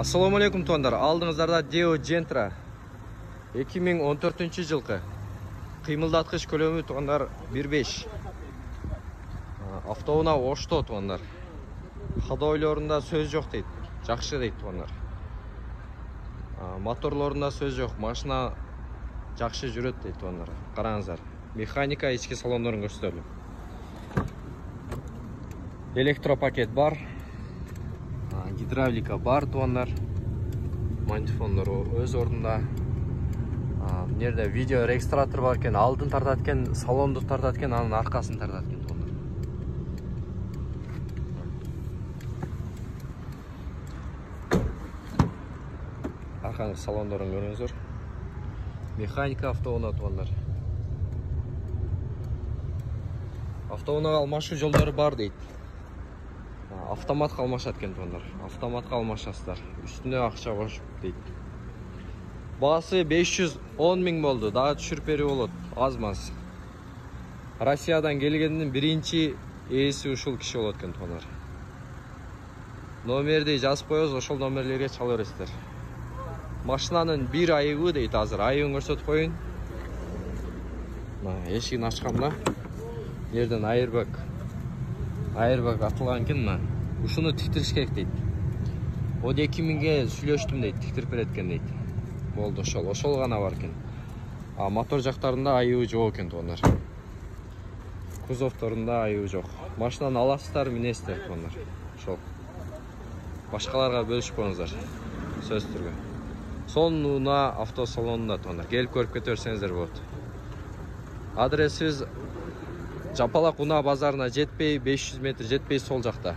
Assalamu alaikum tuanдар. Алдыңыздарда Deo Gentra 2014 жылқы. Қимылдатқыш көлемі туандар 1.5. Автоуна ошто туандар. Ходойларында сөз жоқ дейді. Жақшы дейді туандар. Моторларында сөз жоқ. Машина жақшы жүреді дейді туандар. Қараңыздар. Механика ішкі салондарын көрсетелі. Электропакет бар. Гидравлика бар туандар. Мантифондар өз орнында. Нерде видео регистратор бар екен, алдын тартады екен, салонды тартады екен, анын арқасын тартады екен туандар. Арқаңыз салондарын көріңіздер. Механика автоуна туандар. Автоунаға алмашу жолдары бар дейді. Автоматқа алмашат екен туандар. Автоматқа алмашасыздар. Үстіне ақша қосып дейді. Бағасы 510 мың болды. Daha düşürüp беру болады. Аз-маз. Россиядан келгеннің бірінші ээси ушул киши болады екен туандар. Номерді жазып қоясыз, ошол номерлерге чала бересіздер. Машинанын бір айыгы дейді азыр. Айыгын көрсөтүп коюн. Эшигин ачканда жерден айырбак атылган экен. Ушуну тиктириш керек дейт. 12 миңге сүйлөштүм дейт, тиктирип берет экен дейт. Болду ошол гана бар экен. Мотор жактарында айыгы жок экен туандар. Кузовторунда айыгы жок. Машинаны аласыздар, минесиздер туандар. Ошол. Башкаларга бөлүшүп коюңуздар. Сөз түргө. Сонуна автосалонунда туандар. Келип көрүп кете берсеңиздер болот. Адресибиз Жапалак унаа базарына жетпей 500 метр жетпей сол жакта.